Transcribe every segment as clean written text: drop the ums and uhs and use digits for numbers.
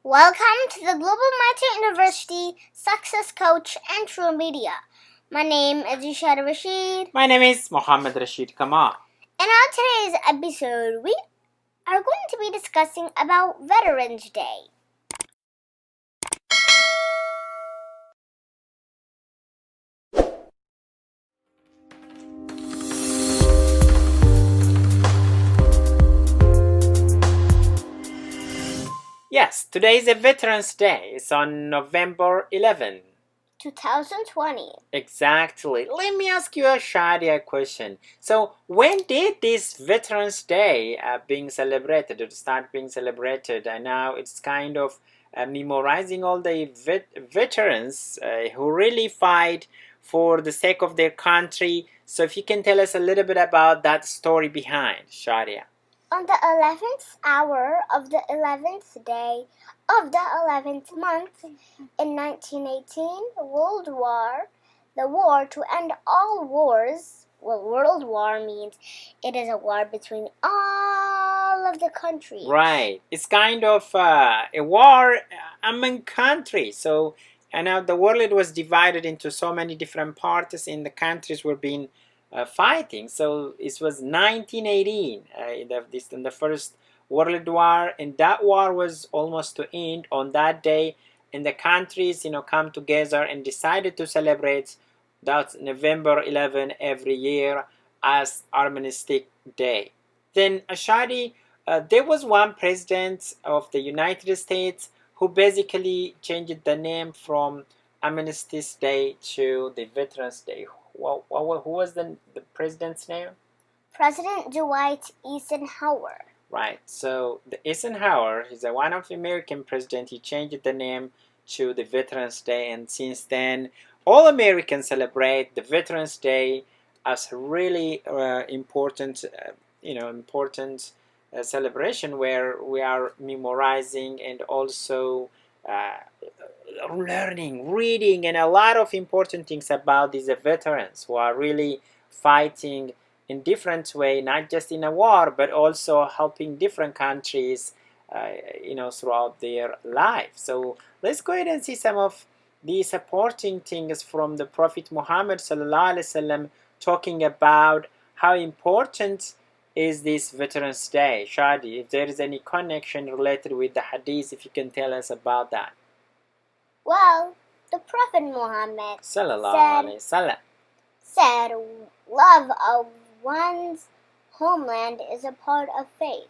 Welcome to the Global Mindset University Success Coach and True Media. My name is Ishad Rashid. My name is Mohammed Rashid Kamal. And on today's episode, we are going to be discussing about Veterans Day. Yes, today is a Veterans Day. It's on November 11. 2020. Exactly. Let me ask you a Shadia question. So, when did this Veterans Day being celebrated or start being celebrated? And now it's kind of memorizing all the veterans who really fight for the sake of their country. So, if you can tell us a little bit about that story behind, Shadia. On the 11th hour of the 11th day of the 11th month in 1918, the war to end all wars. Well, World War means it is a war between all of the countries. Right. It's kind of a war among countries. So, and now the world was divided into so many different parts, and the countries were being fighting. So it was 1918 in the first World War, and that war was almost to end on that day, and the countries come together and decided to celebrate that November 11 every year as Armistice Day. Then Ashadi, there was one president of the United States who basically changed the name from Armistice Day to the Veterans Day. Who was the president's name? President Dwight Eisenhower. Right. So the Eisenhower is one of the American president. He changed the name to the Veterans Day, and since then, all Americans celebrate the Veterans Day as a really important, celebration where we are memorizing and also learning, reading, and a lot of important things about these veterans who are really fighting in different way, not just in a war, but also helping different countries, throughout their life. So let's go ahead and see some of the supporting things from the Prophet Muhammad sallallahu alaihi wasallam, talking about how important is this Veterans Day. Shadi, if there is any connection related with the hadith, if you can tell us about that. Well, the Prophet Muhammad said love of one's homeland is a part of faith,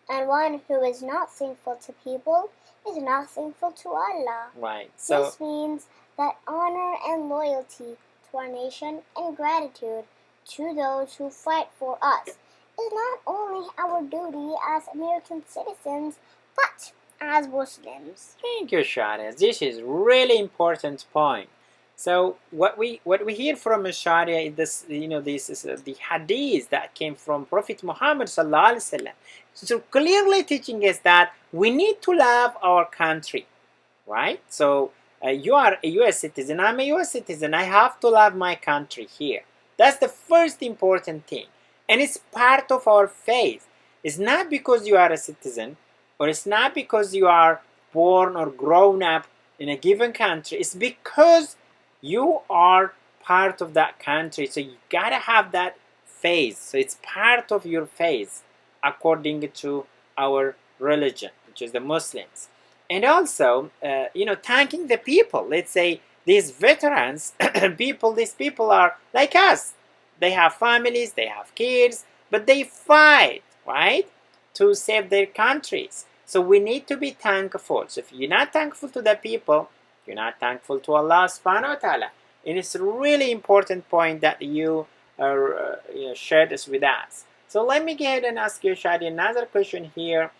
and one who is not thankful to people is not thankful to Allah. Right. So this means that honor and loyalty to our nation and gratitude to those who fight for us is not only our duty as American citizens, but as Muslims. Thank you, Shadia. This is really important point. So what we hear from Shadia is this, this is the hadith that came from Prophet Muhammad sallallahu alaihi wasallam. So clearly teaching us that we need to love our country, right? So you are a U.S. citizen. I'm a U.S. citizen. I have to love my country here. That's the first important thing, and it's part of our faith. It's not because you are a citizen, or it's not because you are born or grown up in a given country. It's because you are part of that country. So you gotta have that faith. So it's part of your faith according to our religion, which is the Muslims. And also, thanking the people. Let's say these veterans, these people are like us. They have families, they have kids, but they fight, right, to save their countries. So we need to be thankful. So if you're not thankful to the people, you're not thankful to Allah subhanahu wa ta'ala. And it's a really important point that you shared this with us. So let me go ahead and ask you, Shadi, another question here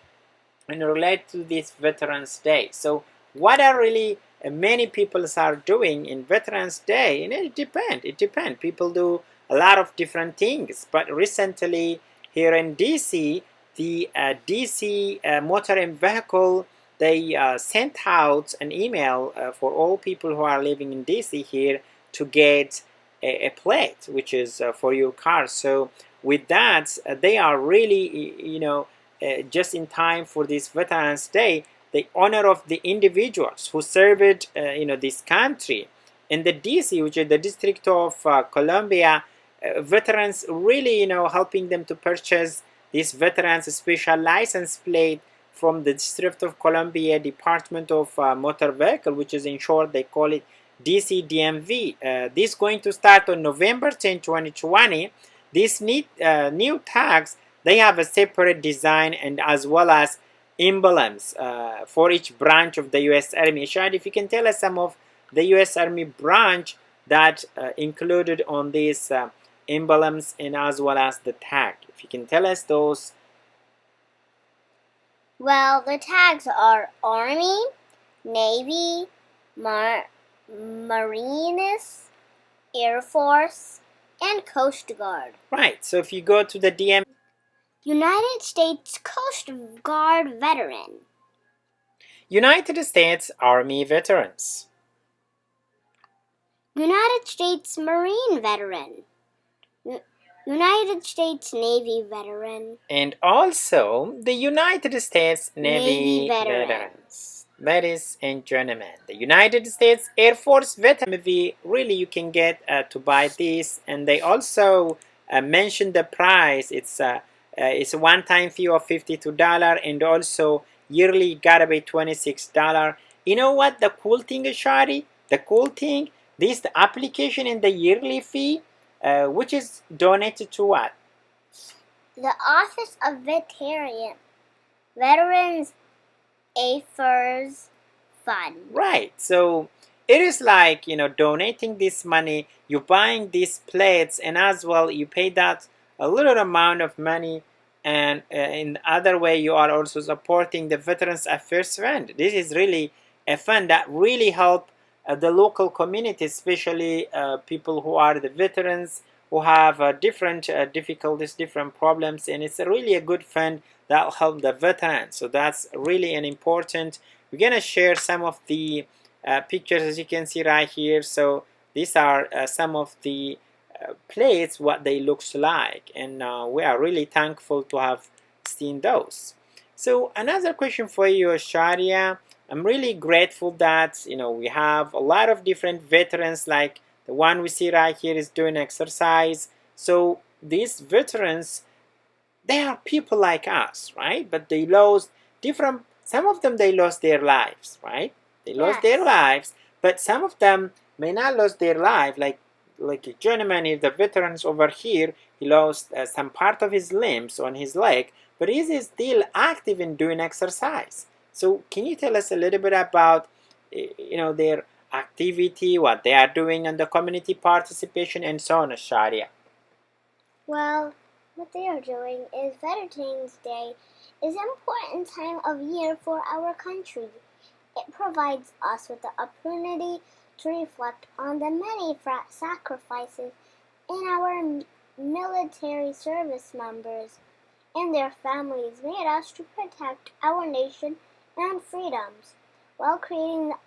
and relate to this Veterans Day. So what are really many people are doing in Veterans Day? And it depends. People do a lot of different things. But recently here in DC, the DC Motor and Vehicle, they sent out an email for all people who are living in DC here to get a plate, which is for your car. So with that, they are really, just in time for this Veterans Day. the honor of the individuals who served this country. In the DC, which is the District of Columbia, veterans really helping them to purchase these veterans special license plate from the District of Columbia Department of Motor Vehicle, which is in short they call it DC DMV. This is going to start on November 10, 2020. These new tags, they have a separate design and as well as emblems for each branch of the U.S. Army. Shad, if you can tell us some of the U.S. Army branch that included on these emblems and as well as the tag. If you can tell us those. Well, the tags are Army, Navy, Marines, Air Force, and Coast Guard. Right, so if you go to the DMV, United States Coast Guard Veteran. United States Army Veterans. United States Marine Veteran. United States Navy Veteran. And also the United States Navy Veterans. Ladies and gentlemen, the United States Air Force Veteran, really you can get to buy this, and they also mentioned the price. It's a one-time fee of $52 and also yearly gotta be $26. You know what the cool thing is, Shari? The cool thing, this the application and the yearly fee, which is donated to what? The Office of Veterans Affairs Fund. Right. So it is like donating this money. You're buying these plates, and as well you pay that a little amount of money, and in the other way you are also supporting the Veterans Affairs Fund. This is really a fund that really help the local community, especially people who are the veterans who have different difficulties, different problems, and it's really a good fund that will help the veterans. So that's really an important. We're gonna share some of the pictures, as you can see right here. So these are some of the plates, what they looks like, and we are really thankful to have seen those. So another question for you, Sharia. I'm really grateful that we have a lot of different veterans, like the one we see right here is doing exercise. So these veterans, they are people like us, right? But they lost different. Some of them they lost their lives, right? They lost their lives, but some of them may not lose their life. Like a gentleman, if the veterans over here, he lost some part of his limbs on his leg, but he is still active in doing exercise. So can you tell us a little bit about their activity, what they are doing, and the community participation and so on, Sharia? Well, what they are doing is Veterans Day is an important time of year for our country. It provides us with the opportunity to reflect on the many sacrifices in our military service members and their families made us to protect our nation and freedoms, while creating the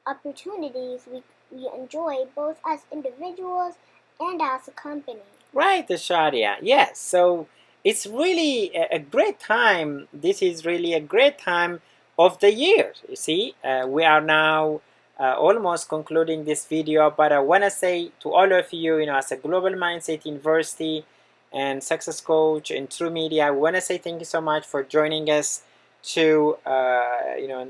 opportunities we enjoy both as individuals and as a company. Right, Sharia. Yes. So it's really a great time. This is really a great time of the year. You see, we are now almost concluding this video, but I want to say to all of you, as a Global Mindset University and Success Coach and True Media, I want to say thank you so much for joining us to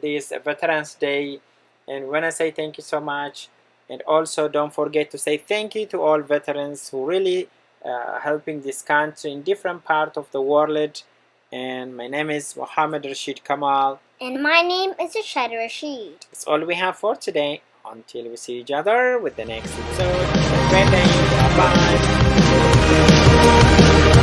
this Veterans Day, and want to say thank you so much. And also don't forget to say thank you to all veterans who really helping this country in different parts of the world. And my name is Mohammed Rashid Kamal, and my name is Rashid Rashid. That's all we have for today. Until we see each other with the next episode. Have a great day. Bye bye.